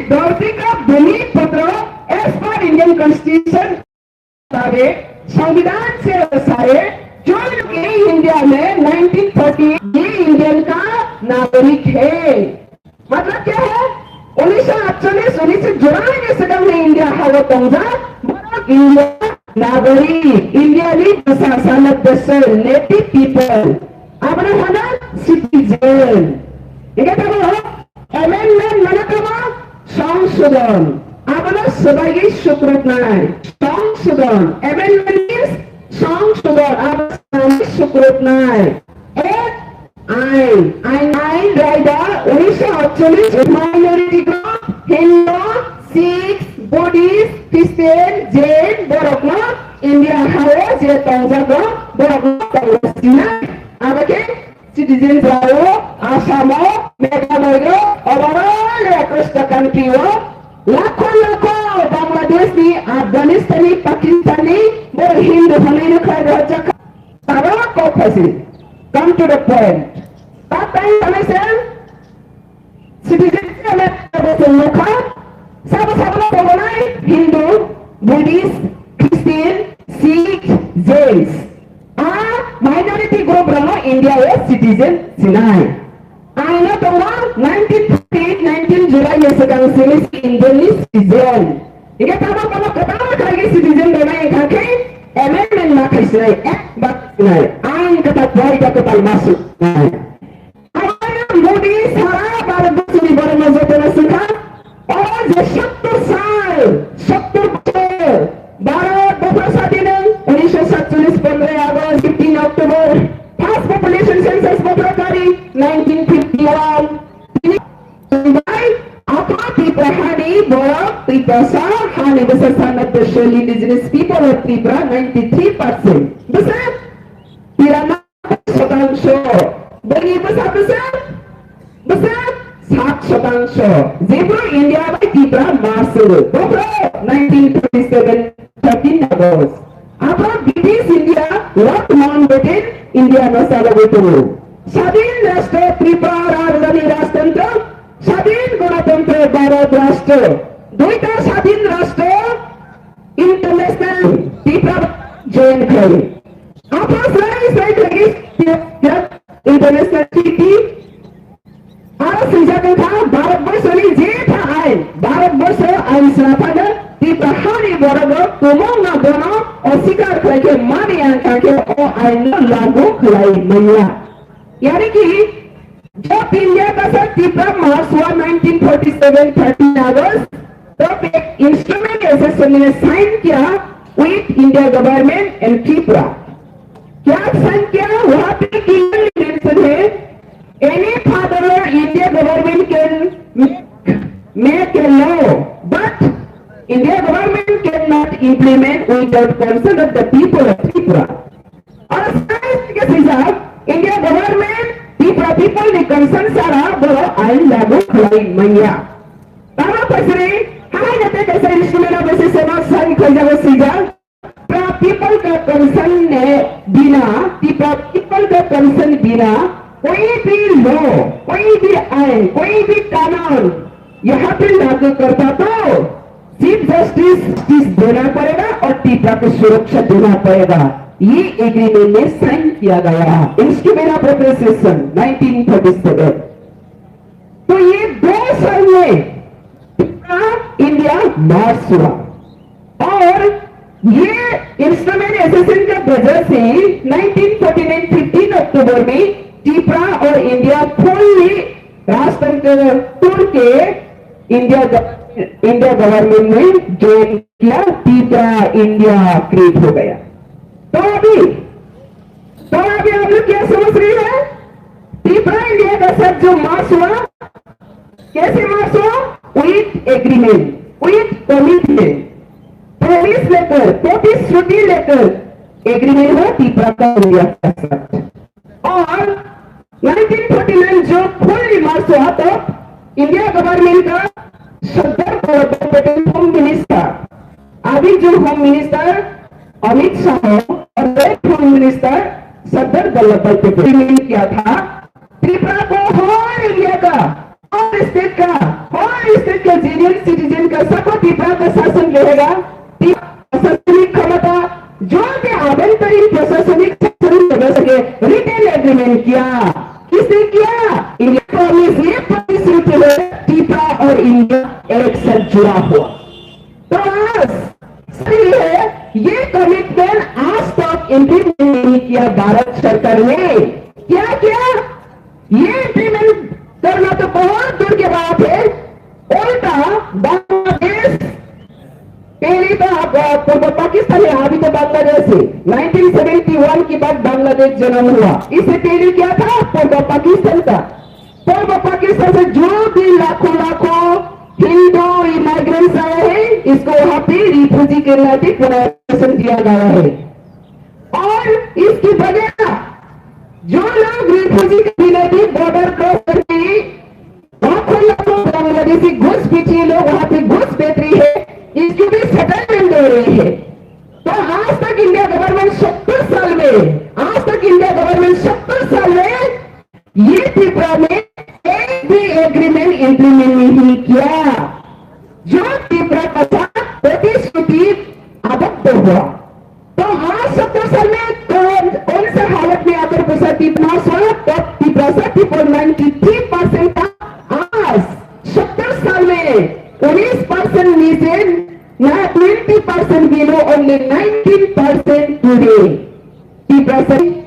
धरती का भूमि पुत्र एज पर इंडियन कॉन्स्टिट्यूशन संविधान से सारे जो लोग इंडिया में 1930 ये इंडियन का नागरिक है। मतलब क्या है 1948 1994 में इंडिया हवा तंजा इंडिया नागरिक इंडियाली प्रशासन नेटिव पीपल अपने होना सिटीजन ये क्या हो अमेंडमेंट mana kama সংশোধন আমরা সবাইকে স্বীকৃত নাই সংশোধন amendment means সংশোধন আমরা সবাই স্বীকৃত নাই এক আইন রায়দা 1948 minority group Hindu Sikh Buddhist খ্রিস্টান জৈন বরক ইন্ডিয়া হাওয়া যে তঞ্জাগো বরক তঞ্জাসিনা আমাকে citizens baru Asamo, Meghalaya, overall across the country lakon Bangladeshi, Afghanistani, Pakistani, more Hindu Hindu come to the point. That time I said, citizens Hindu, Buddhist, Christian, Sikh, Jains. Minority group rano India is citizen sinai. I know the one 1948 19 July years ago is Indian citizen. Ika kama kaya citizen dona ika ke amendment na kaisai but sinai. Ain kata boy kata masuk. Ayana Modi sara Bharat Bhumi bore mazate na sikha. और जो 70 साल 70 बछर Bharat buffer स्वाधीन 1947 15 अगस्त 15 अक्टूबर first population census बफरकारी 1951 apa Tripura Hani Borak Tripura Hani besar sangat special indigenous people of Tripura 93% besar Tirana शतांशो बनी besar 7% zebra India by Tripura Marcel Bofra 1937 13 August apa British India what non-Britain India masala betul स्वाधीन राष्ट्र त्रिपुरा राजधानी राष्ट्रतंत्र स्वाधीन गणतंत्र भारत राष्ट्र दुईटा स्वाधीन राष्ट्र इंटरनेशनल त्रिपुरा जॉइन करे apa slide lagi international treaty ara sejak Bharat वर्ष जे था आइन भारत वर्ष आइन स्थापना त्रिपुरा हानि बराबर तुमंग बनो अस्वीकार करके माने करके ओ आइन लागू खलाई मैया यानी कि जब इंडिया का साथ त्रिपुरा मार्च हुआ 1947 13 अगस्त तब एक इंस्ट्रूमेंट एसोसिएशन ने साइन किया with India government and Tripura क्या साइन किया वहां पे क्लियरली मेंशन है any further India government can make a law but India government cannot implement without consent of the people of Tripura और के हिसाब India government Tripura people ने consent सारा बड़ा आइन लागू खलाई मैया तारा पसरे हाय नते कैसे इंस्ट्रूमेंट ऑफ ऐसे सेवा साइन कर जावे सीधा people का consent ने बिना people का consent बिना कोई भी लॉ कोई भी आइन कोई भी कानून यहाँ पे लागू करता तो चीफ जस्टिस देना पड़ेगा और त्रिपुरा को सुरक्षा देना पड़ेगा ये एग्रीमेंट में साइन किया गया इंस्ट्रूमेंट ऑफ एप्रिसिएशन 1937 तो ये 2 साल में इंडिया मार्च हुआ और ये इंस्ट्रूमेंट एसोसिएशन का वजह से 1949 15 अक्टूबर में त्रिपुरा और इंडिया फुल्ली राष्ट्रतंत्र तोड़ के इंडिया गवर्नमेंट में ज्वाइन किया त्रिपुरा इंडिया क्रिएट हो गया तो अभी आप लोग क्या समझ रहे हैं त्रिपुरा इंडिया का साथ जो मार्च हुआ कैसे मार्च हुआ with agreement with commitment promise लेकर प्रतिश्रुति लेकर एग्रीमेंट हुआ त्रिपुरा का इंडिया के साथ और 1949 जो फुल्ली मार्च हुआ तो इंडिया गवर्नमेंट का सरदार वल्लभ पटेल होम मिनिस्टर अभी जो होम मिनिस्टर अमित शाह और होम मिनिस्टर सरदार वल्लभ भाई पटेल ने किया था त्रिपुरा को होल इंडिया का होल स्टेट केजिनियन सिटीजन का सबको तीव्र का शासन रहेगा। प्रशासनिक क्षमता जो भी आभ्यंतरीण प्रशासनिक शासन कर सके रिटेन एग्रीमेंट किया। किसने किया? इंडिया प्रॉमिस, ये प्रतिश्रुति है टीपा और इंडिया एक साथ जुड़ा हुआ। तो आज सही है, ये कमिटमेंट आज तक इम्प्लीमेंट नहीं किया भारत सरकार ने। क्या किया? ये इम्प्लीमेंट करना तो बहुत दूर की बात है, उल्टा बांग्लादेश, पहले तो पूर्व पाकिस्तान है, अभी तो बांग्लादेश है। 1971 के बाद बांग्लादेश जन्म हुआ। इससे पहले क्या था? पूर्व पाकिस्तान था। पूर्व पाकिस्तान से जो भी लाखों हिंदू इमाइग्रेंट्स आए हैं, इसको वहां पे रिफ्यूजी के नाते पुनर्वासन दिया गया है। और इसकी वजह जो लोग रिफ्यूजी के नाते बॉर्डर क्रॉस करके लाखों बांग्लादेशी घुसपैठिए लोग वहां पे घुसपैठ रही है, इसकी भी सेटलमेंट दे रही है। तो आज तक इंडिया गवर्नमेंट 70 साल में, आज तक इंडिया गवर्नमेंट 70 साल में ये त्रिपुरा में एक भी एग्रीमेंट इंप्लीमेंट नहीं किया। जो त्रिपुरा का साथ प्रतिश्रुति आबद्ध हुआ। तो आज 70 साल में कौन से हालत में आकर पैसा त्रिपुरा त्रिपुरा 93% था। आज 70 साल में 19% नीचे, 20% बिलो, ओनली 19% टुडे।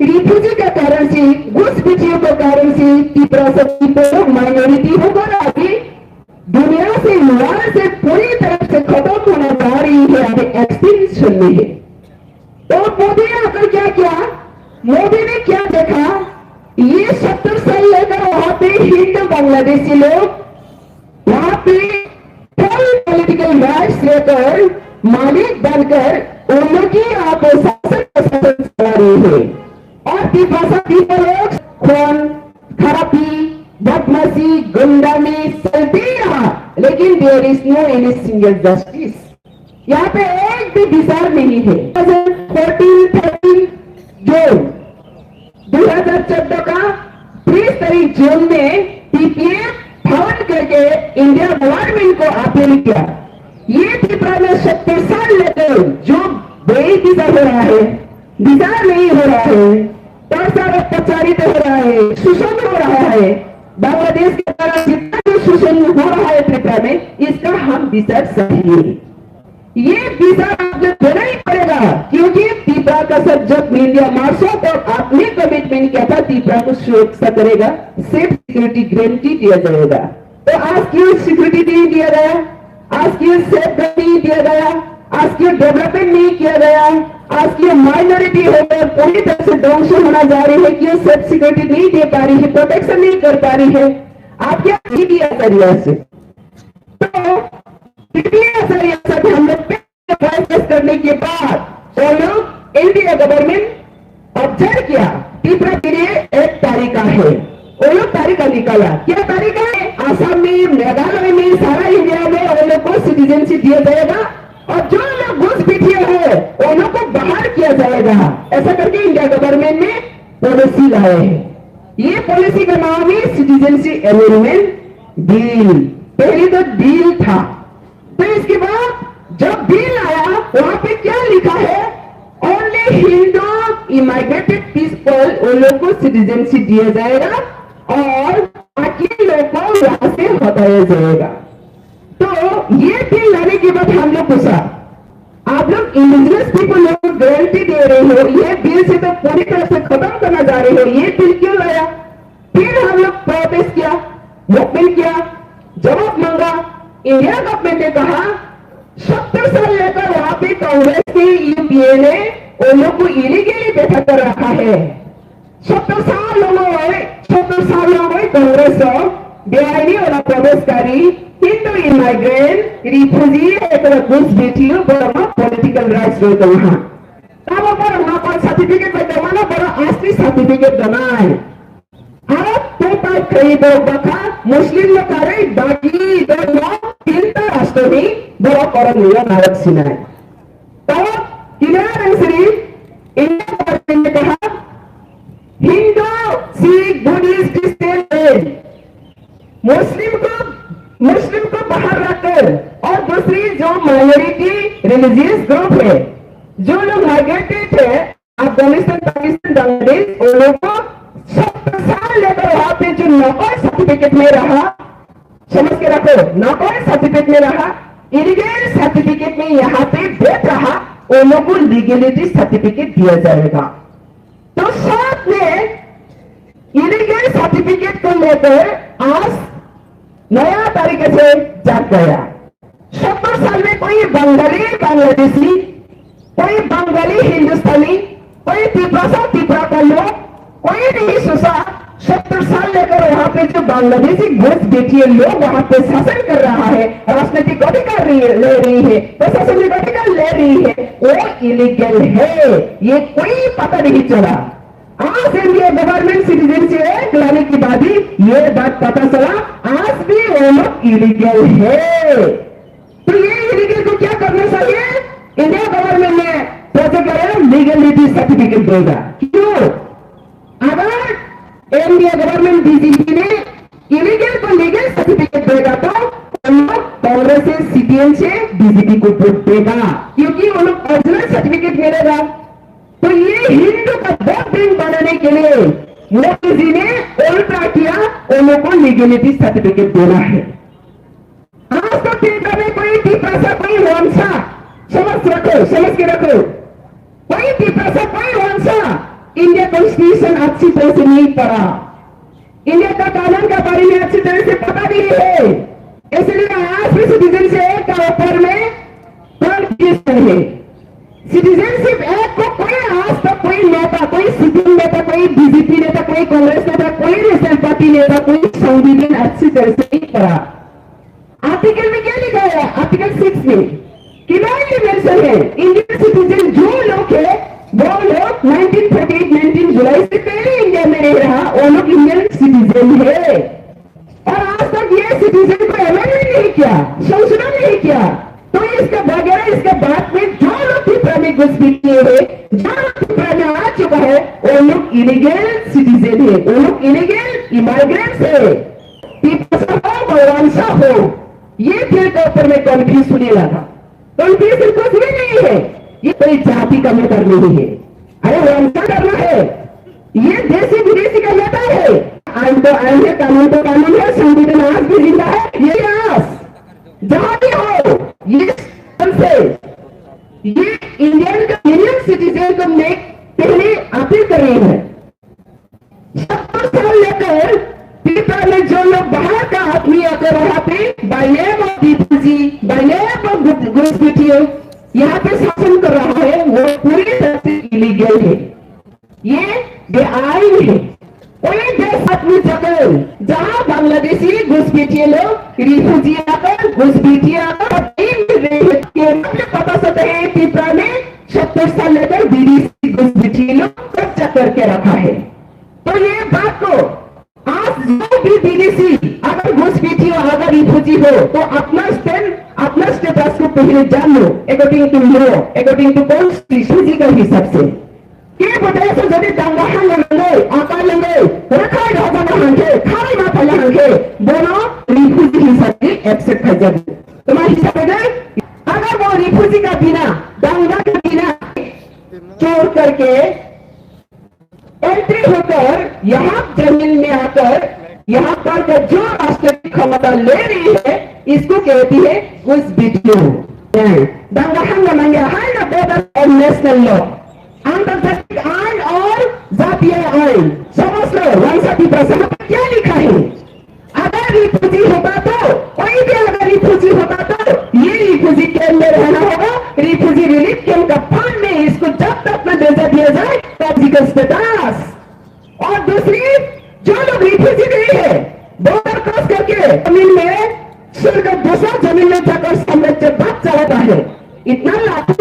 रिफ्यूजी का कारण से, घुसपैठियों के कारण से त्रिपुरा माइनॉरिटी होकर आगे दुनिया से वर्ल्ड से पूरी तरह से खत्म होने जा रही है, अभी एक्सटिंक्शन में है। तो मोदी ने आकर क्या किया? मोदी ने क्या देखा? ये 70 साल लेकर वहां पे हिंदू बांग्लादेशी लोग वहां पे पॉलिटिकल राइट्स लेकर मालिक बनकर उन लोग की आप शासन चला रही है। और त्रिपुरा लोग खून खराबी, बदमाशी, गुंडामी चलती रहा, लेकिन there is no any single justice. यहाँ पे एक भी विचार नहीं है। 13 जून 2014 का 30 तारीख जून में पीपीएफ फोन करके इंडिया गवर्नमेंट को अपील किया। ये त्रिपुरा में 70 साल लेकर जो बेविचार हो रहा है, विचार नहीं हो रहा है, प्रचारित हो रहा है, शोषण हो रहा है, बांग्लादेश के द्वारा जितना भी शोषण हो रहा है त्रिपुरा में, इसका हम विचार चाहिए। ये विचार आपको देना ही पड़ेगा, क्योंकि त्रिपुरा का सब जब इंडिया मार्शल तो आपने कमिटमेंट किया था त्रिपुरा को सुरक्षा करेगा, सेफ सिक्योरिटी गारंटी दिया जाएगा। तो आज क्यों सिक्योरिटी नहीं दिया गया? आज क्यों सेफ नहीं दिया गया? आज क्यों डेवलपमेंट नहीं किया गया? आज क्यों माइनॉरिटी होकर पूरी तरह से ध्वंस होना जा रही है? क्यों सेफ सिक्योरिटी नहीं दे पा रही है, प्रोटेक्शन नहीं कर पा रही है? आप क्या दिया करिए से? तो हम लोग फैसला करने के बाद वो लोग इंडिया गवर्नमेंट ऑब्जर्व किया त्रिपुरा के लिए एक तारीखा है। वो लोग तारीखा निकाला। क्या तारीखा है? आसाम में, मेघालय में, सारा इंडिया में वो लोग को सिटीजनशिप दिया जाएगा और जो लोग घुसपैठिए है वो लोग को बाहर किया जाएगा। ऐसा करके इंडिया गवर्नमेंट ने पॉलिसी लाए है। ये पॉलिसी का नाम है सिटीजनशिप अमेंडमेंट बिल। पहले तो बिल था, तो इसके बाद जब बिल आया वहां पे क्या लिखा है? ओनली हिंदू इमाइग्रेटेड पीपल, उन लोग को सिटीजनशिप दिया जाएगा और बाकी लोग को यहां से हटाया जाएगा। तो ये बिल लाने के बाद हम लोग पूछा, आप लोग इंडिजिनस पीपल लोग गारंटी दे रहे हो, ये बिल से तो पूरी तरह से खत्म करना जा रहे हो, ये बिल क्यों लाया? फिर हम लोग प्रोटेस्ट किया, मूवमेंट किया, जवाब मांगा। इंडिया गवर्नमेंट ने कहा 70 साल लेकर वहां पे कांग्रेस के यूपीए ने उन लोग को इलीगली बैठा कर रखा है। 70 साल लोगों में कांग्रेस बेआईनी वाला प्रवेशकारी हिंदू इमाइग्रेंट रिफ्यूजी घुसपैठियों पॉलिटिकल राइट्स रहते वहां वहां पर सर्टिफिकेट जमाना बड़ा असली सर्टिफिकेट बनाए। मुस्लिम बाकी तीनटा राष्ट्र में बड़ा करणीय नायक सिनाए। तो इंडिया गवर्नमेंट ने कहा Hindu, Sikh, Buddhist, Christian Muslim को बाहर रख पीपल और दूसरी जो माइनॉरिटी रिलीजियस ग्रुप है, जो लोग माइग्रेटेड थे अफगानिस्तान, पाकिस्तान, बांग्लादेश, उन लोगों को 70 साल लेकर वहां पे जो नौकर सर्टिफिकेट में रहा, समझ के रखो, नौकर सर्टिफिकेट में रहा, इलीगल सर्टिफिकेट में यहाँ पे बैठ रहा, उन लोगों को लीगलिटी सर्टिफिकेट दिया जाएगा। तो साथ में इलीगल सर्टिफिकेट को लेकर आज नया तरीके से जाग गया। 70 साल में कोई बंगाली बांग्लादेशी, कोई बंगाली हिंदुस्तानी, कोई तिब्रा का लोग, कोई नहीं सोचा 70 साल लेकर वहां पे जो बांग्लादेशी घुस बैठिए लोग वहां पे शासन कर रहा है, राजनीतिक अधिकार ले रही है, प्रशासनिक अधिकार ले रही है, वो इलीगल है, ये कोई पता नहीं चला। आज इंडिया गवर्नमेंट सिटीजनशिप लाने की बाद ही ये बात पता चला, आज भी वो लोग इलीगल है। तो ये इलीगल को क्या करना चाहिए? इंडिया गवर्नमेंट ने प्रोजेक्ट लीगलिटी सर्टिफिकेट देगा। क्यों? अगर इंडिया गवर्नमेंट डीजीपी ने इलीगल को लीगल सर्टिफिकेट देगा तो हम लोग कांग्रेस से, सीपीएम से डीजीपी को वोट देगा, क्योंकि वो लोग ओरिजिनल सर्टिफिकेट मिलेगा। तो ये हिंदू का वोट बैंक बनाने के लिए मोदी जी ने उल्टा किया, उन लोगों को लीगलिटी सर्टिफिकेट देना है। आज तो तीनों में कोई टीपा कोई वंशा, समझ के रखो, कोई टीपा कोई वंशा इंडिया कॉन्स्टिट्यूशन अच्छी तरह से नहीं पढ़ा, इंडिया का कानून का बारे में अच्छी तरह से पता नहीं है, इसलिए आज भी सिटीजनशिप का ऊपर में कंफ्यूजन है। सिटीजनशिप एक्ट को कोई आज तक कोई नेता, कोई सीपीएम नेता, कोई बीजेपी नेता, कोई कांग्रेस नेता, कोई नेशनल पार्टी नेता, कोई संविधान अच्छी तरह से नहीं पढ़ा। आर्टिकल में क्या लिखा है? आर्टिकल 6 में क्लियरली मेंशन है, इंडियन सिटीजन जो लोग है वो लोग 1948 जुलाई से पहले इंडिया में रह रहा, वो लोग इंडियन सिटीजन है। और आज तक ये सिटीजन को अमेंडमेंट नहीं किया, संशोधन नहीं किया। तो इसके वगैरह इसके बाद में जो लोग त्रिपुरा में घुसपैठ किए हैं, जो लोग त्रिपुरा में आ चुका है, वो लोग इलीगल सिटीजन है, वो लोग इलीगल इमाइग्रेंट्स है। त्रिपुरा हो वंशा हो, ये फिर के ऊपर में कन्फ्यूज होने लगा। कन्फ्यूजन कुछ भी नहीं है, ये कोई जाति का मैटर नहीं है, अरे वंशा करना है, ये देशी विदेशी का मैटर है। आइन तो आइन है, कानून तो कानून है, संविधान आज भी जिंदा है, ये आज जहां भी हो, ये इंडियन का इंडियन सिटीजन को मैं पहले अपील कर रही हूं। 70 साल लेकर त्रिपुरा में जो लोग बाहर का आदमी आकर वहां पे by name of refugee, by name of घुसपैठियों यहाँ पे शासन कर रहा है, वो पूरी तरह से इलीगल है, ये बेआईन है। कोई देश अपनी जगह जहां बांग्लादेशी घुसपैठिए लोग रिफ्यूजी आकर घुसपैठिए आकर पता चलता है त्रिपुरा में 70 साल लेकर विदेशी घुसपैठिए लोग कब्जा करके रखा है। तो ये बात को आज जो भी विदेशी अगर घुसपैठिए अगर रिफ्यूजी हो तो अपना स्टेटस को पहले जान लो, according to law, according to constitution का हिसाब से। के वजह से यदि दंगाहां लेंगे, आकार लेंगे, रखा राजा हांगे, खाली माथा हांगे, दोनों रिफ्यूजी हिसाब से एक्सेप्ट कर जाएंगे। तुम्हारे हिसाब से अगर वो रिफ्यूजी का बिना, दंगा के बिना चोर करके एंट्री होकर यहाँ जमीन में आकर यहाँ पर जो राष्ट्र की क्षमता ले रही है, इसको कहती है घुसपैठियों। दंगाहां मांगे हाई बोर्डर और नेशनल लॉ, अंतर्जातीय आइन और जातीय आइन, समझ लो वंशा की भाषा क्या लिखा है। अगर रिफ्यूजी होता तो कोई भी अगर रिफ्यूजी होता तो ये रिफ्यूजी कैंप में रहना होगा, रिफ्यूजी रिलीफ कैंप का फंड में इसको जब तक न भेजा दिया जाए फिजिकल स्टेटस। और दूसरी जो लोग रिफ्यूजी नहीं है, बॉर्डर क्रॉस करके जमीन में सिर्फ दूसरा जमीन में जाकर साम्राज्यवाद चलाता है, इतना लाखों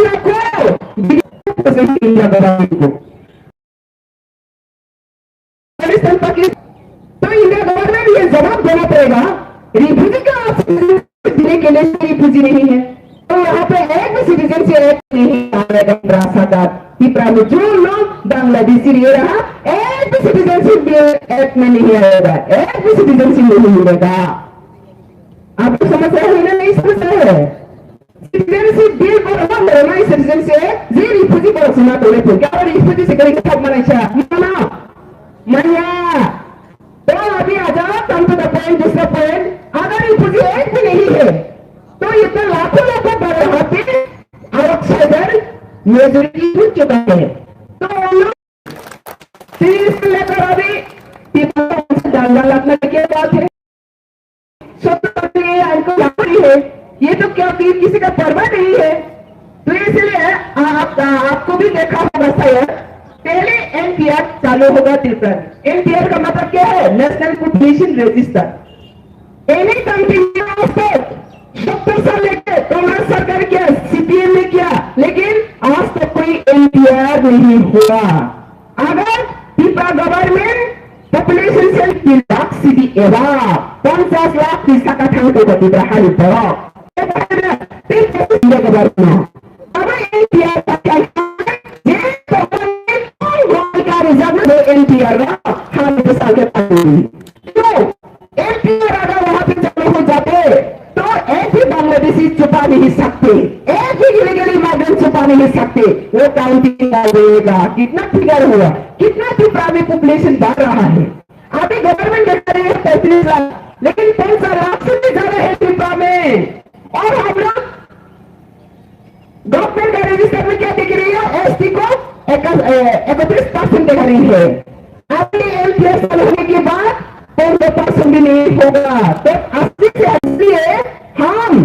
इंडिया गवर्नमेंट को तो इंडिया गवर्नमेंट ये जवाब देना पड़ेगा, रिफ्यूजी का देने के लिए रिफ्यूजी नहीं है तो यहाँ पे एक भी सिटीजन से एक नहीं आएगा। त्रिपुरा में जो लोग बांग्लादेशी रह रहा, एक भी सिटीजनशिप एक्ट में नहीं आएगा, एक भी सिटीजनशिप नहीं मिलेगा। आपको समझ रहे हैं ना? नहीं समझ रहे Citizenship bill ko naman may citizenship zero refugee ko sa mga tuloy po. Kaya refugee से करेंगे सब मलेशिया ना मनिया तो अभी आ जाओ कम टू द पॉइंट दूसरा पॉइंट अगर refugee एक भी नहीं है तो इतने लाखों लोगों पर यहाँ पे आउटसाइडर मेजोरिटी हो चुका है तो हम लोग सीरीज से लेकर अभी पीपल डालना लगना की बात है है ये तो क्या किसी का परवाह नहीं है तो इसलिए आपको भी देखा होगा शायद पहले एनपीआर चालू होगा त्रिपुरा एनपीआर का मतलब क्या है national population register any continue state 70 साल लेके कांग्रेस सरकार किया सीपीएम ने किया लेकिन आज तक कोई एनपीआर नहीं हुआ अगर Tripura government population cell tidak sidi ewa 50 lakh bisa katang to tidak hari berok tidak tidak kabarnya apa NPR pakai ये गवर्नमेंट का रिजर्व में NPR हम besar के तो NPR अगर वहां पे चालू हो जाते तो एक भी बांग्लादेशी छुपा नहीं सकते एक भी इलीगली माइग्रेंट छुपा नहीं सकते वो काउंटिंग करेगा कितना फिगर हुआ कितना त्रिपुरा में पॉपुलेशन बढ़ रहा है अभी गवर्नमेंट कहता है 35 लाख लेकिन 5 लाख से भी ज्यादा है त्रिपुरा में और हम लोग गवर्नमेंट का रजिस्टर में क्या दिख रही है एसटी को 31% दिख रही है अभी एमपीएस होने के बाद 15% भी नहीं होगा तो 80 से 80 है हम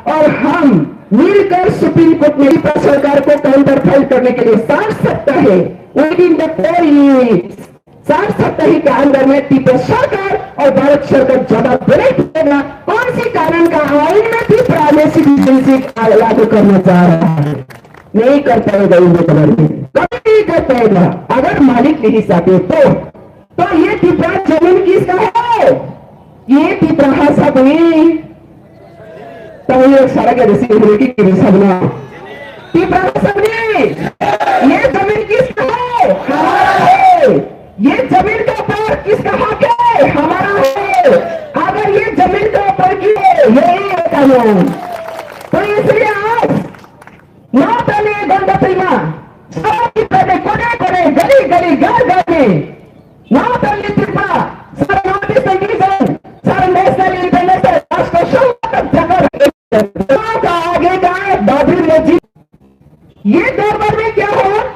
और हम मिलकर सुप्रीम कोर्ट में सरकार को काउंटर फाइल करने के लिए साठ सकता है विद इन द 4 यूनिट्स 60 सप्ताह के अंदर में त्रिपुरा सरकार और भारत सरकार जवाब देना पड़ेगा कौन सी कारण का आइन में त्रिपुरा में सिटीजनशिप लागू करना चाह रहा है नहीं कर पाएगा इंडिया गवर्नमेंट कभी नहीं कर पाएगा अगर मालिक नहीं चाहते तो ये त्रिपुरा जमीन किसका है ये त्रिपुरा सब तो ये सारा के रिसीव होने की सबना त्रिपुरा सब ये जमीन किसका है हमारा है ये जमीन का ऊपर किसका हक है हमारा है अगर ये जमीन का ऊपर की यही है कानून तो इसलिए आज नॉट ओनली गंडोत्रीमा सब कोने कोने गली गली घर घर में नॉट ओनली त्रिपुरा सारा नॉर्थ ईस्ट रीजन सारा नेशनल इंटरनेशनल राष्ट्र जगह का आगे का बाबरी मस्जिद ये दरबार में क्या हुआ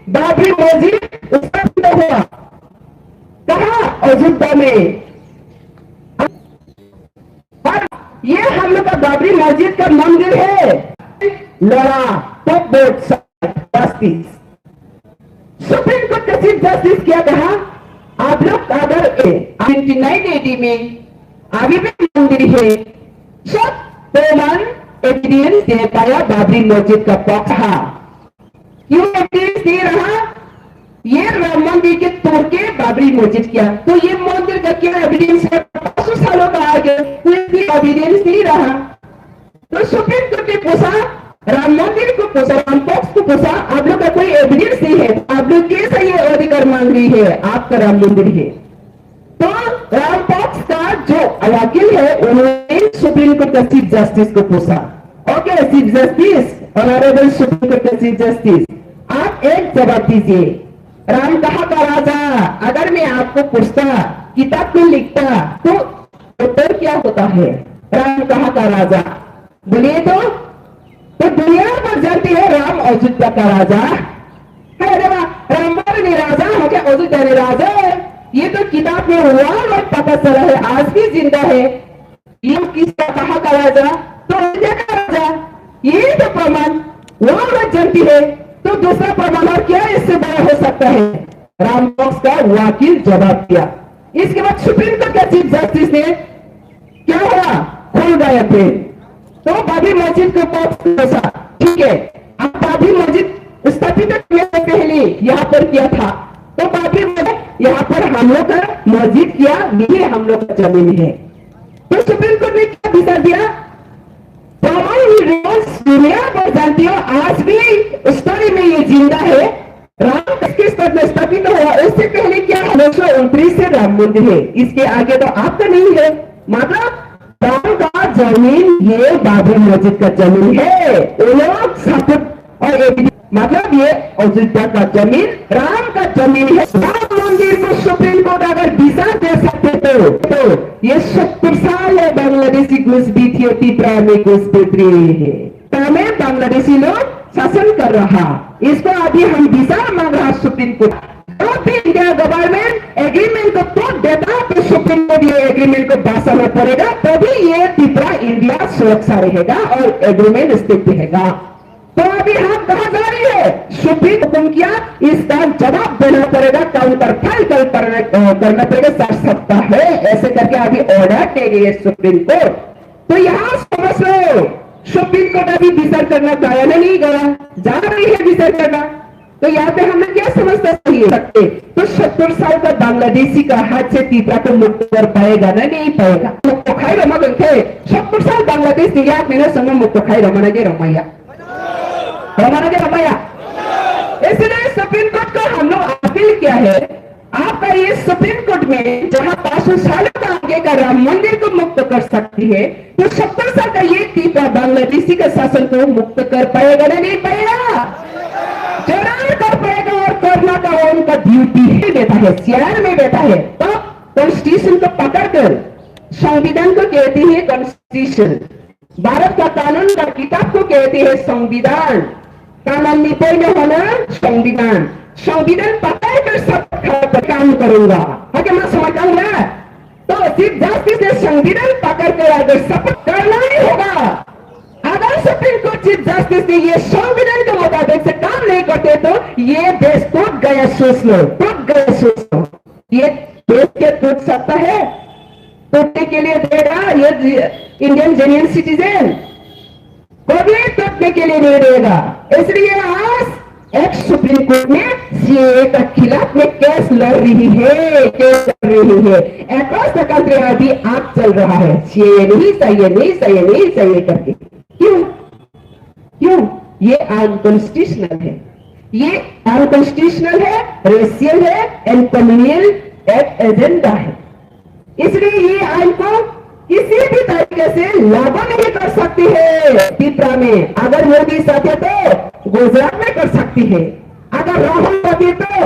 बाबरी मस्जिद उत्पन्न हुआ कहा अयोध्या में और ये हम लोग का बाबरी मस्जिद का मंदिर है लड़ा top board justice supreme court का चीफ जस्टिस क्या कहा आप लोग अगर 1980 में अभी भी मंदिर है सब प्रमाण एविडेंस दे पाया बाबरी मस्जिद का पक्ष क्यों एविडेंस दे रहा ये राम मंदिर के तोड़ के बाबरी मस्जिद किया तो ये मंदिर का क्या एविडेंस है 500 सालों का आगे कोई एविडेंस नहीं रहा तो सुप्रीम कोर्ट ने पूछा राम मंदिर को पूछा राम पक्ष को पूछा आप लोग का कोई एविडेंस नहीं है आप लोग कैसे ये अधिकार मांग रही है आपका राम मंदिर है तो राम पक्ष का जो वकील है उन्होंने सुप्रीम कोर्ट का चीफ जस्टिस को पूछा okay chief justice honourable supreme court का चीफ जस्टिस आप एक जवाब दीजिए राम कहाँ का राजा अगर मैं आपको पूछता किताब में लिखता तो उत्तर क्या होता है राम कहाँ का राजा बोलिए तो दुनिया पर जानती है राम अयोध्या का राजा है राम राजा हो क्या अयोध्या ने राजा है ये तो किताब में हुआ और पता चला है आज भी जिंदा है ये किसका कहाँ का राजा तो अयोध्या का राजा ये तो प्रमाण वो जानती है तो दूसरा प्रमाण और क्या इससे बड़ा हो सकता है राम पक्ष का वकील जवाब दिया इसके बाद सुप्रीम कोर्ट का चीफ जस्टिस ने क्या हुआ खोल गए थे तो बाबरी मस्जिद को पक्ष ठीक है अब बाबरी मस्जिद स्थापित पहले यहाँ पर किया था तो बाबरी मस्जिद यहाँ पर हम लोग का मस्जिद किया ये हम लोग का जमीन है तो सुप्रीम कोर्ट ने क्या दिशा दिया दुनिया पर जानती हो आज भी स्टोरी में ये जिंदा है राम किस स्तर में स्थापित हुआ उससे पहले क्या 1929 से राम मंदिर है इसके आगे तो आपका नहीं है मतलब राम का जमीन ये बाबरी मस्जिद का जमीन है। वो लोग स्थापित और मतलब ये अयोध्या का जमीन राम का जमीन है। राम मंदिर को सुप्रीम कोर्ट अगर वीजा दे सकते तो ये 70 साल है बांग्लादेशी घुसपैठ थी, त्रिपुरा में घुसपैठ रही है, तमें बांग्लादेशी लोग शासन कर रहा। इसको अभी हम वीजा मांग रहा सुप्रीम कोर्ट। तो भी इंडिया गवर्नमेंट एग्रीमेंट को तोड़ देता तो सुप्रीम कोर्ट ये एग्रीमेंट को बसाना पड़ेगा, तभी ये त्रिपुरा इंडिया सुरक्षा रहेगा और एग्रीमेंट स्थित रहेगा। तो अभी हम कहा जा रही है, सुप्रीम हुक्म किया, इसका जवाब देना पड़ेगा, काउंटर फाइल करना पड़ेगा, 7 सप्ताह है ऐसे करके अभी ऑर्डर दे गई है सुप्रीम कोर्ट। तो यहाँ समझ लो सुप्रीम कोर्ट अभी विचार करना गया नहीं गया, जा रही है विचार करना। तो यहाँ पे हमें क्या समझना चाहिए सकते, तो 70 साल का बांग्लादेशी का हाथ से त्रिपुरा को मुक्त कर पाएगा ना, नहीं पाएगा। मुक्त खाई रमा गए 70 साल बांग्लादेश दिया मेरे समय मुक्त खाई रमाना के रमैया रमैया। इसलिए सुप्रीम कोर्ट को हम लोग अपील किया है, आपका ये सुप्रीम कोर्ट में जहां 500 साल का आगे का राम मंदिर को मुक्त कर सकती है, तो 70 साल का ये त्रिपुरा बांग्लादेशी का शासन को मुक्त कर पाएगा ना, नहीं पाएगा, जरूर कर पाएगा। और करना का वो उनका ड्यूटी ही देता है, शहर में बैठा है। तो कॉन्स्टिट्यूशन को पकड़कर संविधान को कहती है कॉन्स्टिट्यूशन, भारत का कानून का किताब को कहती है संविधान, कानून नीति में होना संविधान। संविधान पकड़कर सब काम करूंगा, अगर मैं समझाऊंगा तो चीफ जस्टिस ने संविधान पकड़कर अगर शपथ करना ही होगा। अगर सुप्रीम कोर्ट चीफ जस्टिस ने ये संविधान के मुताबिक से काम नहीं करते तो ये देश टूट गया, सोच लो, टूट गया सोच लो। ये देश के टूट सकता है, टूटने के लिए देगा ये इंडियन जेन्युइन सिटीजन, कभी टूटने के लिए नहीं देगा। इसलिए आज एक सुप्रीम कोर्ट में सीएए का खिलाफ में केस लड़ रही है, केस लड़ रही है। अक्रॉस द कंट्री अभी आग चल रहा है, सीएए नहीं चाहिए, नहीं चाहिए, नहीं चाहिए करके। क्यों क्यों? ये अनकॉन्स्टिट्यूशनल है, ये अनकॉन्स्टिट्यूशनल है, रेशियल है एंड कम्युनल एजेंडा है। इसलिए ये आइन को किसी भी तरीके से लागू नहीं कर सकती है त्रिपुरा में। अगर मोदी चाहते तो गुजरात में कर सकती है, अगर राहुल चाहते तो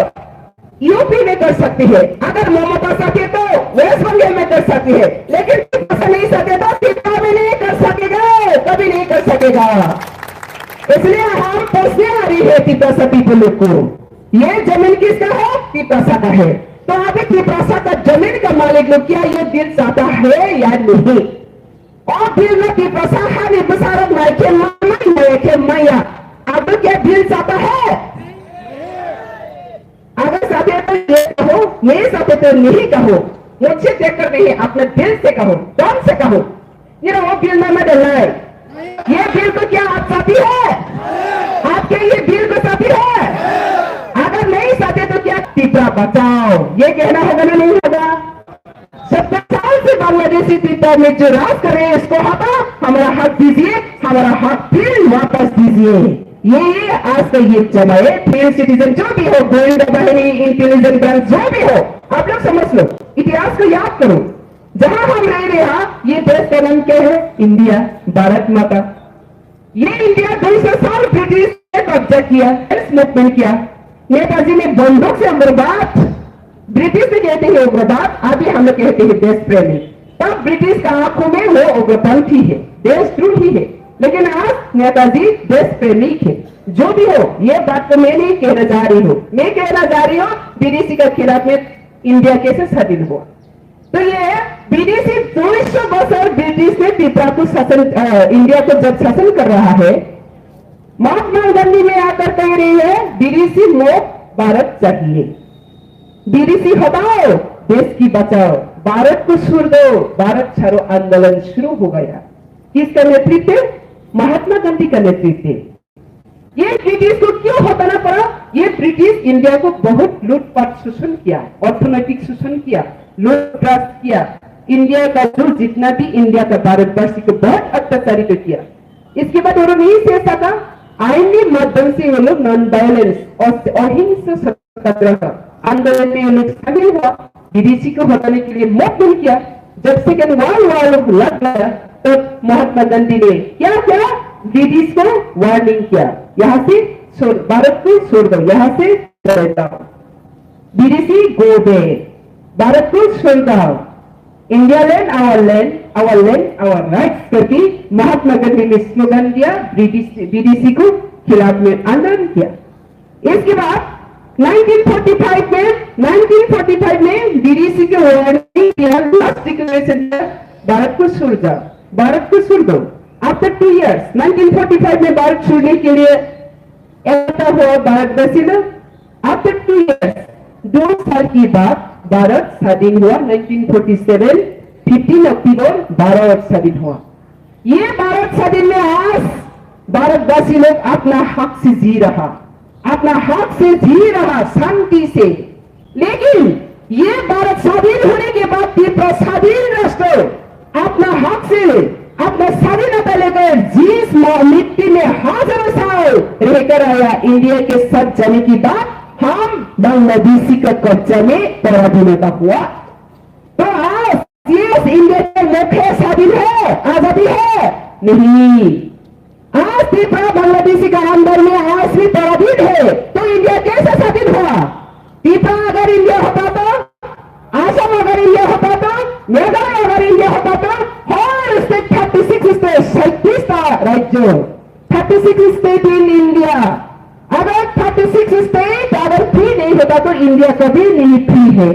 यूपी में कर सकती है, अगर ममता चाहते तो वेस्ट बंगाल में कर सकती है, लेकिन ऐसा नहीं चाहते तो त्रिपुरा में नहीं कर सकेगा, कभी नहीं कर सकेगा। इसलिए हम पूछने आ रही है त्रिपुरा पीपल को, ये जमीन किसका है? त्रिपुरा का है। तो अभी त्रिपुरा का जमीन का मालिक लोग क्या ये दिल चाहता है या नहीं? और दिल में त्रिपुरा है बसारत मैया, अब क्या दिल चाहता है? अगर चाहते तो ये कहो, नहीं चाहते तो नहीं कहो, मुझसे देखकर नहीं, अपने दिल से कहो, दम से कहो। ये वो दिल में मैं है, ये दिल को क्या आप चाहती है? आपके ये दिल को चाहती है? अगर नहीं चाहते तो क्या त्रिपुरा बचाओ ये कहना होगा ना, नहीं होगा? 70 साल से बांग्लादेशी त्रिपुरा में जो राज कर रहे हैं इसको हटा, हमारा हक दीजिए, हमारा हक फिर वापस दीजिए। ये आज का ये चलाए, फिर सिटीजन जो भी हो, गोविंदा बाहिनी, इंटेलिजेंस ब्रांच जो भी हो, आप लोग समझ लो, इतिहास को याद करो। जहां हम रह रहे हैं ये देश का नाम क्या है? इंडिया, भारत माता। ये इंडिया 200 साल ब्रिटिश ने कब्जा किया, मूवमेंट किया, नेताजी ने बंदूक से उग्रवाद, ब्रिटिश से कहते हैं उग्रवाद, अभी हम लोग कहते हैं देश प्रेमी। तब ब्रिटिश का आंखों में वो उग्रपंथी है, देशद्रोही है, लेकिन आज नेताजी देश प्रेमी है। जो भी हो, ये बात तो मैं नहीं कहना जा रही हूँ, मैं कहना जा रही हूँ विदेशी के खिलाफ में इंडिया कैसे स्वाधीन हुआ। तो ये विदेशी 200 वर्ष ब्रिटिश ने त्रिपुरा को शासन, इंडिया को जब शासन कर रहा है, महात्मा गांधी में आकर कह रही है विदेशी मोह भारत चाहिए, विदेशी हटाओ देश की बचाओ, भारत को छोड़ दो, भारत छोड़ो आंदोलन शुरू हो गया। किसका नेतृत्व? महात्मा गांधी का नेतृत्व। ये ब्रिटिश को क्यों हटाना पड़ा? ये ब्रिटिश इंडिया को बहुत लूटपाट शोषण किया, अर्थनैतिक शोषण किया, लूटपाट किया, इंडिया का जो जितना भी इंडिया का भारतवर्ष को बहुत अत्याचारित किया। इसके बाद उन्होंने नहीं सह सका, आईनी माध्यम से वो लोग नॉन वायलेंस और अहिंसा सत्याग्रह आंदोलन में लोग शामिल हुआ, विदेशी को हटाने के लिए मूवमेंट किया। जब सेकेंड वर्ल्ड वॉर लग गया तो महात्मा गांधी ने क्या किया, ब्रिटिश को वार्निंग किया, यहाँ से भारत को छोड़ दो, यहाँ से चले जाओ, विदेशी गो बैक, भारत को छोड़ दो, India land our land, our land our rights करके महात्मा गांधी ने स्लोगन दिया, विदेशी को खिलाफ में आंदोलन किया। इसके बाद 1945 में विदेशी के वार्निंग किया, लास्ट डिक्लेरेशन दिया, भारत को छोड़ जाओ, भारत को छोड़ दो। आफ्टर 2 years 1945 में भारत छोड़ने के लिए ऐसा हुआ भारतवासी लोग। आफ्टर 2 years 2 साल के बाद भारत स्वाधीन हुआ। 1947 15 अक्टूबर भारत स्वाधीन हुआ। ये भारत स्वाधीन में आज भारतवासी लोग अपना हक से जी रहा, अपना हक से जी रहा शांति से। लेकिन ये भारत स्वाधीन होने के बाद त्रिपुरा स्वाधीन राष्ट्र अपना हक से अपना स्वाधीनता लेकर जिस मिट्टी में हजारों साल रहकर आया, इंडिया के सब जाने की बात हम बांग्लादेशी का कब्जा में पराधीनता हुआ। तो आज ये इंडिया के मुख्य स्वाधीन है, आजादी है नहीं। आज त्रिपुरा बांग्लादेशी का अंदर में आज भी पराधीन है, तो इंडिया कैसे स्वाधीन हुआ? त्रिपुरा अगर इंडिया होता तो, आसाम अगर इंडिया होता तो, मेघालय अगर इंडिया होता तो, हर स्टेट 36 स्टेट 37 राज्य 36 स्टेट इन इंडिया। अगर 36 स्टेट अगर फ्री नहीं होता तो इंडिया कभी नहीं फ्री है।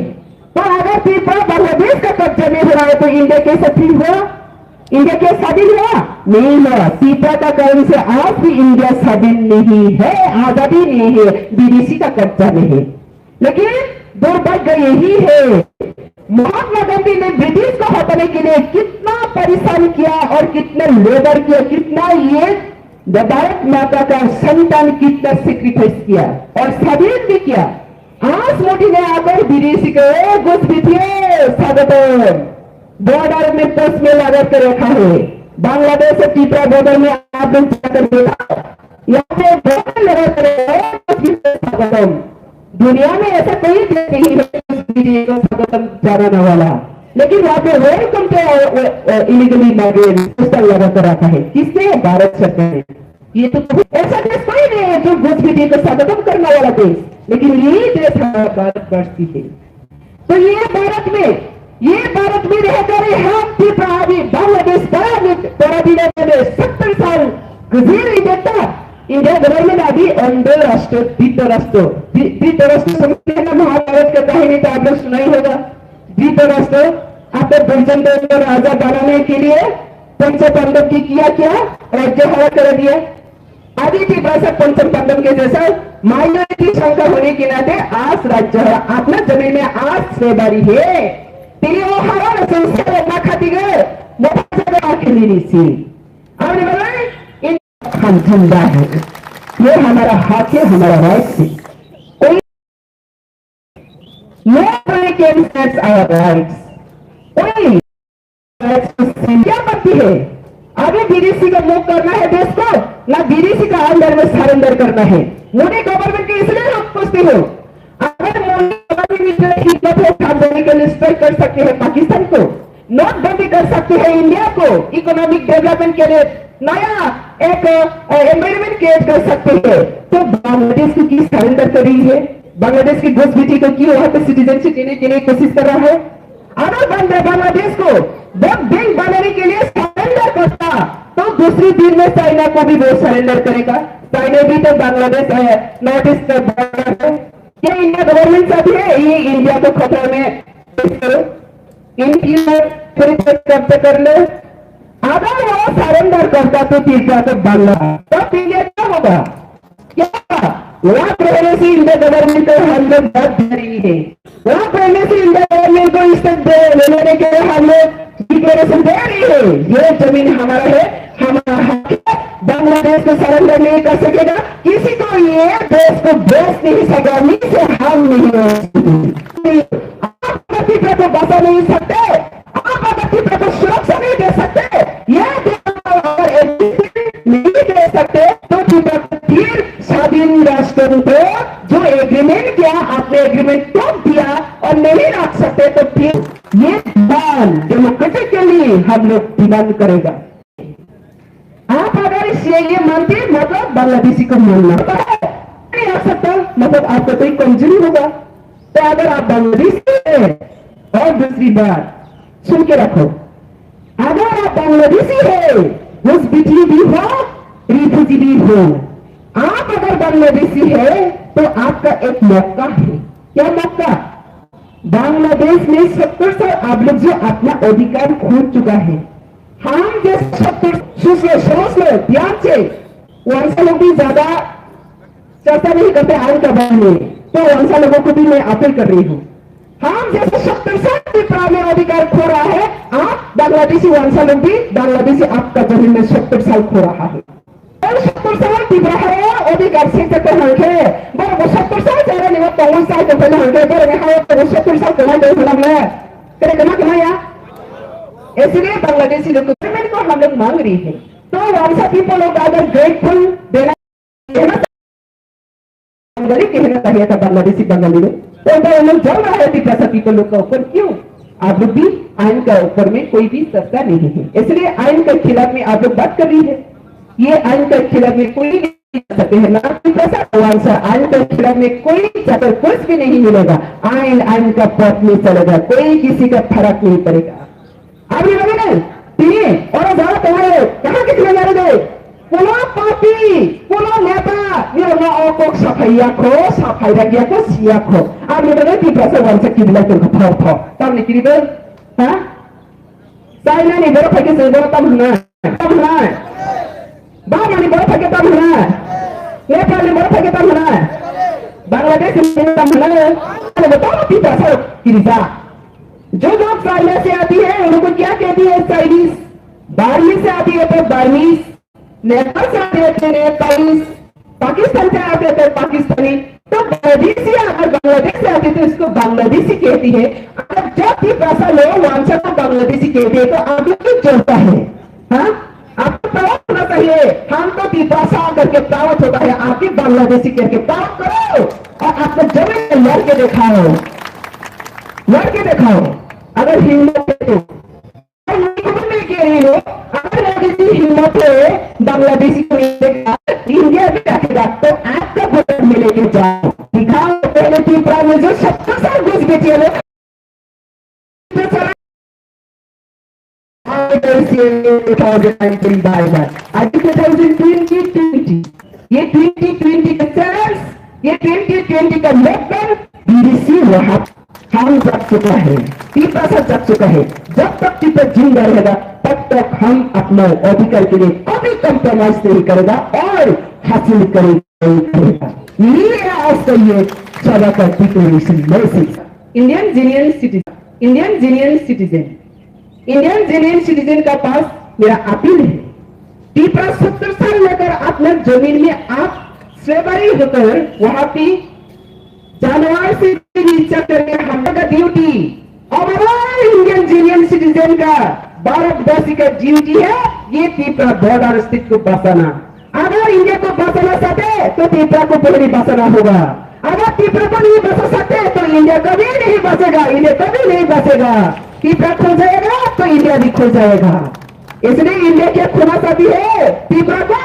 तो अगर त्रिपुरा बांग्लादेश का कब्जा में हो रहा है तो इंडिया कैसे फ्री हुआ? इंडिया क्या स्वाधीन हुआ? नहीं हुआ। त्रिपुरा का कारण से आज भी इंडिया स्वाधीन नहीं है, आजादी नहीं है, विदेशी का कब्जा में है। लेकिन दुर्भाग्य यही है, महात्मा गांधी ने ब्रिटिश को हटाने के लिए कितना परेशान किया और कितना लेबर किया, कितना ये भारत माता का संतान कितना सेक्रीफाइस किया और स्वाधीन भी किया। आज मोदी ने आकर विदेशी को घुसपैठिए स्वागत बॉर्डर में पोस्ट में लगा कर रखा है। बांग्लादेश और त्रिपुरा बॉर्डर में आप लोग जाकर देखा, यहाँ पे बॉर्डर लगा कर स्वागतम। दुनिया में ऐसा कोई देश नहीं है स्वागतम जाना वाला, लेकिन वहां पे welcome to illegally migrant poster लगा कर रखा है। किसने? भारत सरकार ने। ये तो ऐसा देश कोई नहीं है जो घुसपैठिए को स्वागतम करने वाला देश, लेकिन यही देश हमारा भारतवर्ष की है। तो ये भारत में रहकर हम बांग्लादेश पराधीन में 70 साल गुजर नहीं देता। इंडिया गवर्नमेंट अभी अंतरराष्ट्रीय धृतराष्ट्र समझते हैं ना, महाभारत का कहानी तो आप लोग सुना ही होगा। धृतराष्ट्र आपको पंचतंत्र राजा बनाने के लिए पंचपांडव की किया क्या? राज्य हरा कर दिया। आदि की भाषा पंचम पांडव के जैसा माइनॉरिटी संख्या होने के नाते आज राज्य हरा अपना जमीन में आज सेवारी है। तेरी वो हरा संस्कार ना खाती गए मोटा खेली सी आपने बोला हम झंडा है, ये हमारा हक है, हमारा राइट है। कोई आवर राइट्स कोई क्या करती है? आगे विदेशी का मुख करना है देश को, ना विदेशी का अंदर में सरेंडर करना है। मोदी गवर्नमेंट के इसलिए हम पूछते हो, अगर मोदी गवर्नमेंट के लिए स्ट्राइक कर सकते हैं पाकिस्तान को, नोटबंदी कर सकते हैं इंडिया को, इकोनॉमिक डेवलपमेंट के लिए नया एक एनवायरमेंट क्रिएट कर सकते हैं, तो बांग्लादेश को की सरेंडर कर रही है? बांग्लादेश की घुसपैठी को क्यों वहां पे सिटीजनशिप देने के लिए कोशिश कर रहा है? अगर बांग्लादेश को वोट बैंक बनाने के लिए सरेंडर करता तो दूसरी दिन में चाइना को भी वो सरेंडर करेगा। चाइना भी तो बांग्लादेश नॉर्थ ईस्ट का क्या इंडिया गवर्नमेंट चाहती है ये इंडिया को खतरा में इंडिया कब्जा कर ले? अगर वो सरेंडर करता तो तीसरा तो बांग्ला, तब इंडिया क्या होगा? क्या वहां रहने से इंडिया गवर्नमेंट को हम लोग बात दे रही है, वहां रहने से इंडिया गवर्नमेंट को स्टेप लेने के लिए हम लोग डिक्लेरेशन दे रही है। ये जमीन हमारा है, हमारा हक है, बांग्लादेश को सरेंडर नहीं कर सकेगा, किसी को ये देश को बेच नहीं सकेगा, नीचे हम नहीं आप प्रतिभा को बचा नहीं सकते, आप प्रतिभा को सुरक्षा नहीं दे सकते, नहीं दे सकते तो फिर स्वाधीन राष्ट्रों को जो एग्रीमेंट किया आपने एग्रीमेंट तोड़ दिया और नहीं रख सकते, तो फिर ये बाल डेमोक्रेटिकली हम हम लोग डिमांड करेगा। आप अगर ये मानते मतलब बांग्लादेशी को मानना नहीं आ सकता, मतलब आपका कोई कमजोरी होगा। तो अगर आप बांग्लादेशी है, और दूसरी बात सुन के रखो, अगर आप बांग्लादेशी है, उस बिजली भी हो, रिफ्यूजी भी हो, आप अगर बांग्लादेशी है तो आपका एक मौका है। क्या मौका? बांग्लादेश में 70 साल आप लोग जो अपना अधिकार खो चुका है, हम जो 70 समझ लो ध्यान से, वंशा लोग भी ज्यादा चर्चा नहीं करते आइन का बारे में, तो वंशा लोगों को भी मैं अपील कर रही हूँ, हम जैसे 70 साल में अधिकार खो रहा है, आप बांग्लादेशी वंशा लोग भी बांग्लादेशी आपका जमीन में 70 साल खो रहा है। और 70 साल तिब्राहाया अधिकार से तक हंके बरं 70 साल जरा नहीं वो 50 साल के पहले हंके बरं नहीं है तो 70 साल कमाई दे हम लोग करे कमा या, इसलिए बांग्लादेशी लोग गवर्नमेंट को हम लोग मांग रही है। तो वंशा पीपल लोग अगर ग्रेटफुल देना कहना चाहिए था बांग्लादेशी बंगाली लोग, तो लोग जल रहा है तिब्रासा पीपल लोग का ऊपर। क्यों? आप लोग भी आइन का ऊपर में कोई भी चर्चा नहीं है, इसलिए आइन के खिलाफ में आप लोग बात कर रही है। ये आइन के खिलाफ में कोई नहीं कर सकते हैं, ना आइन के खिलाफ में कोई चाकर कुछ भी नहीं मिलेगा। आइन का पथ में चलेगा, कोई किसी का फर्क नहीं पड़ेगा। आप ये लगे ना और ज्यादा तुम्हारे कहाँ कितने जा रहे पुनः पार्टी पुनः नेता ये सफाइया खो सफाई रखिया को सिया खो आप ये लगे कि पैसे वंश की बिला तुमको फाव फाव तब निकली तो हाँ चाइना नहीं बड़ा फटे से बड़ा तब होना बांग्लादेश बड़ा फटे तब होना नेपाल बड़ा फटे तब होना बांग्लादेश में तब होना बताओ कि पैसा किरिजा जो लोग चाइना से आती है उनको क्या कहती है? चाइनीज। बारहवीं से आती है तो बारहवीं, नेपाल से आते हैं नेपालीज, पाकिस्तान से आते हैं पाकिस्तानी। तो बांग्लादेशी अगर बांग्लादेश से आते तो इसको बांग्लादेशी कहती है। अगर जब भी भाषा लोग वंशा को बांग्लादेशी कहते हैं तो आगे क्यों चलता है? हाँ आपको प्रावत होना चाहिए। हम तो भाषा करके प्रावत होता है, आप भी बांग्लादेशी करके प्रावत करो और आपको जमीन लड़के दिखाओ। अगर हिम्मत है तो नहीं कह रही हो, अगर हिम्मत है बांग्लादेशी को इंडिया में रखेगा तो आपका वोट में लेके जाओ, दिखाओ पहले त्रिपुरा में जो 70 साल घुस बेचे लोग 2020 ये 2020 का चैलेंज, ये 2020 का लेकर बीडीसी वहां हम जग चुका है, तिब्रासा जग चुका है। जब तक तिब्बत जिंदा रहेगा तब तक हम अपना अधिकार के लिए कभी कंप्रोमाइज नहीं करेगा और हासिल करेगा। ये आज का ये सभा का declaration message. Indian genuine citizen का पास मेरा अपील है, तिब्रा 70 साल लेकर अपना जमीन में आप स्लेवरी होकर वहां पे जानवर से नीचा करके हमला का ड्यूटी और इंडियन जेन्युइन सिटीजन का भारतवासी का ड्यूटी है ये तिब्रा बॉर्डर स्थित को बचाना। अगर इंडिया को बचाना चाहते तो तिब्रा को पहले बचाना होगा। अगर तिब्रा को नहीं बचा सकते तो इंडिया कभी नहीं बचेगा। तिब्रा खो जाएगा तो इंडिया भी खो जाएगा। इसलिए इंडिया क्या खोना चाहती है? तिब्रा को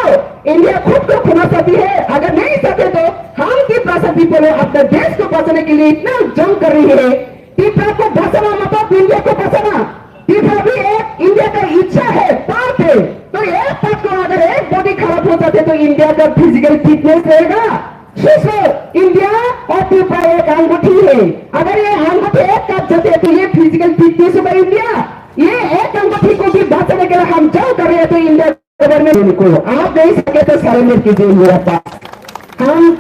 इंडिया खुद को खोना चाहती है। अगर नहीं सके तो हम तिब्रा पीपल अपने देश को बचाने के लिए इतना जंग कर रही है। तिब्रा को बचाना मतलब इंडिया को बचाना। तिब्रा भी एक इंडिया का इच्छा है, पार्ट है। तो एक पार्ट को अगर एक बॉडी खराब हो जाते तो इंडिया का फिजिकल फिटनेस रहेगा। इंडिया और तिब्रा एक अंगूठी है, अगर ये अंगूठी एक काट जाते तो ये फिजिकल फिटनेस होगा इंडिया। ये एक अंगूठी को भी बचाने के लिए हम जंग कर रहे हैं। तो इंडिया गवर्नमेंट को आप नहीं सके तो सरेंडर कीजिए मेरा पास। हम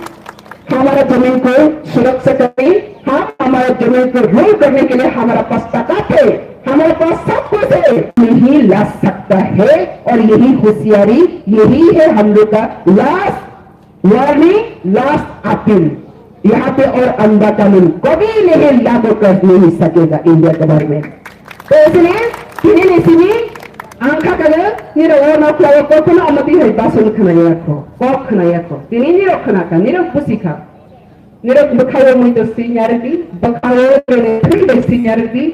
हमारा जमीन को सुरक्षा करें, हम हमारा जमीन को रूल करने के लिए हमारा पास ताकत है, हमारे पास सब कुछ है, यही ला सकता है। और यही होशियारी, यही है हम लोग का लास्ट वार्निंग, लास्ट अपील। यहाँ पे और अंधा कानून कभी नहीं लागू कर नहीं सकेगा इंडिया गवर्नमेंट। तो इसलिए किसी आंखा करे निरो न खाओ कखनो अमति है बासन खानाया खो कख खानाया खो तिनी निरो खाना का निरो पुसिखा निरो बखायो मुई तो सिन्यारती बखायो रे फिर सिन्यारती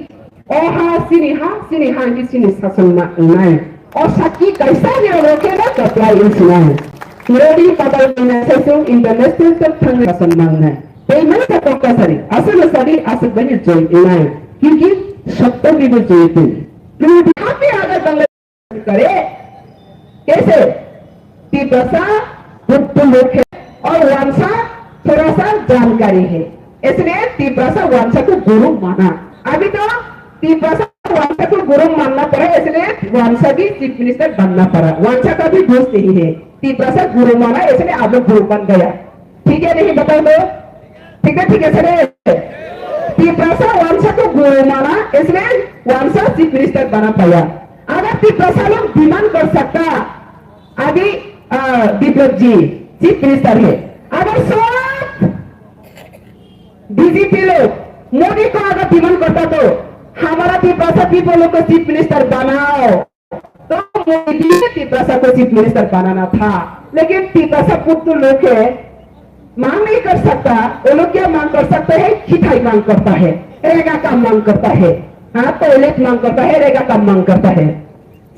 sini ha ki sini sasun na nai o saki kaisa ni ro ke na supply in sinai Nirodi Padal Minasasung International Thang Sasun mang na payment sa compulsory asal sari asal bani join inai क्योंकि सत्तर भी वो चाहिए थे लेकिन यहाँ पे अगर बंगला करे कैसे तिब्बता बुद्ध लोग है और वंशा थोड़ा सा जानकारी है इसलिए तिब्बता वंशा को गुरु माना अभी तो तिब्बता वंशा को गुरु मानना पड़ा इसलिए वंशा भी चीफ मिनिस्टर बनना पड़ा वंशा का भी दोस्त नहीं है तिब्बता गुरु माना इसलिए आप लोग गुरु बन गया ठीक है नहीं बताओ तो ठीक है सर तिब्बता वंशा को गुरु माना इसलिए वंशा चीफ मिनिस्टर बना पाया अगर तिब्बता लोग डिमांड कर सकता अभी विप्लव जी चीफ मिनिस्टर है अगर सब बीजेपी लोग मोदी को अगर डिमांड करता तो हमारा तिब्बता पीपल को चीफ मिनिस्टर बनाओ तो मोदी ने तिब्बता को चीफ मिनिस्टर बनाना था लेकिन तिब्बता पुत्र लोग है मांग नहीं कर सकता वो लोग क्या मांग कर सकते हैं खिटाई मांग करता है रेगा का मांग करता है हाँ टॉयलेट मांग करता है रेगा का मांग करता है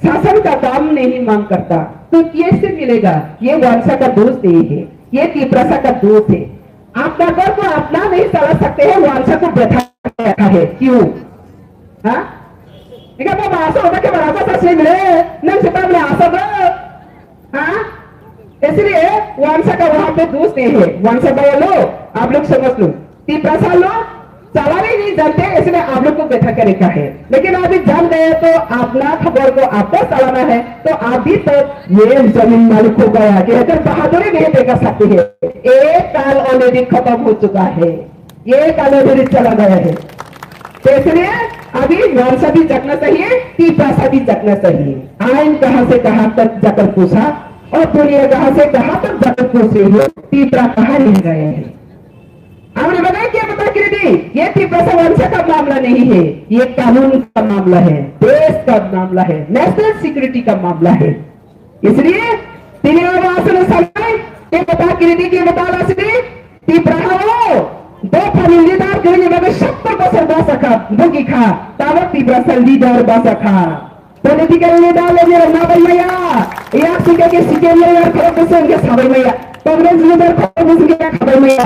शासन का काम नहीं मांग करता तो कैसे मिलेगा ये वंशा का दोष नहीं है ये तिब्बता का दोष है आप नगर को अपना नहीं चला सकते हैं वंशा को बैठा रखा है क्यों हाँ तो आशा होता कि बराबर से मिले नहीं सिपा में आशा दो हाँ इसलिए वंशा का वहां पे दोष नहीं है वंशा भाई लो आप लोग समझ लो तिब्बता लोग चलाने नहीं जानते इसलिए आप लोग को बैठा करेगा है लेकिन अभी जान गए तो अपना खबर को आपको चलाना है तो अभी तक ये जमीन मालिक हो गया कि अगर बहादुरी नहीं देखा सकते है एक काल ऑलरेडी खत्म हो चुका है ये काल ऑलरेडी चला गया है तो इसलिए अभी वंशा भी जगना चाहिए तिब्बता भी जगना चाहिए आइन कहां से कहां तक जाकर पूछा और दुनिया कहां से कहां तक जाकर पूछे हो तिब्बता कहां रह गए हैं हमने बताया क्या बता के दी ये तिब्बता वंशा का मामला नहीं है ये कानून का मामला है देश का मामला है नेशनल सिक्योरिटी का मामला है इसलिए बता के दी कि बता तिब्बता दो फैमिलीदार करने वाले 70 बছর বাসা খা বুকি খা তারপর তিব্বতা লিডার বাসা খা পলিটিক্যাল লিডার लेने ना भैया या के सीके लेयर खराब से उनके साबर में कांग्रेस लीडर खराब उनके खबर में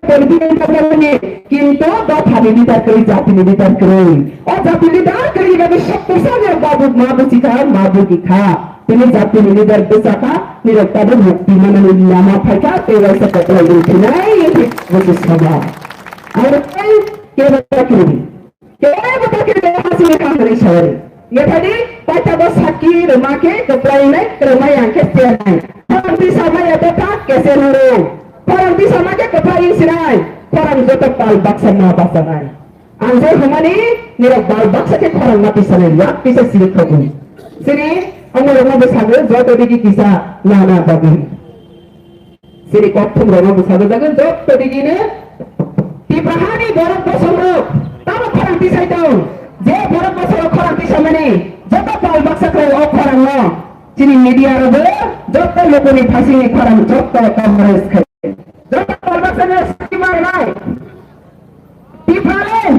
पॉलिटिकल खबर में किंतु दो फैमिलीदार करी जाति लीडर करी और जाति लीडर करी वाले 70 ने बाबू माबू का माबू की खा তিনি জাতি লিডার বেচাকা নিরক্তাদের মুক্তি মানে নামা ফাইকা তেরা সে কতলা দিতে নাই এই বুঝি সভা আর এই কে বতা কি হাসি লেখা করে শহরে ये tadi baca bahasa kiri rumah ke kepala ini rumah yang kecil naik orang di sama ya tetap keseluruh orang di sama ke kepala ini sinai orang jatuh bal baksa na baksa naik anjir humani nira bal baksa ke orang mati sana ya bisa sirik kamu sini Amo rumah besar jatuh di kisah nana babi sini kotum rumah besar jaga jatuh di gini Tibrahani borok besar tahu orang di sana tahu जे borok besar orang di sana ni jatuh bal baksa ke orang lo sini media robo jatuh लोगों ने फांसी में orang jatuh kameras ke jatuh bal baksa ni sakit mana naik Tibrahani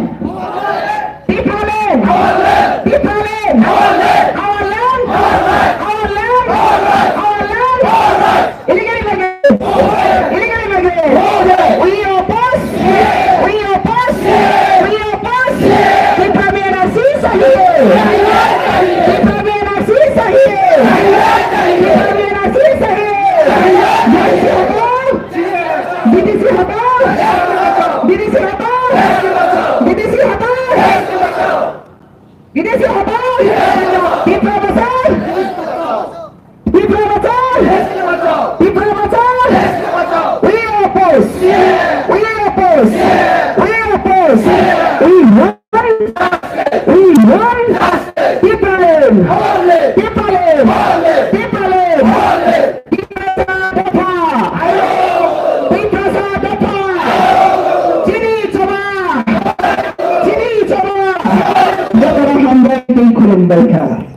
Baiklah.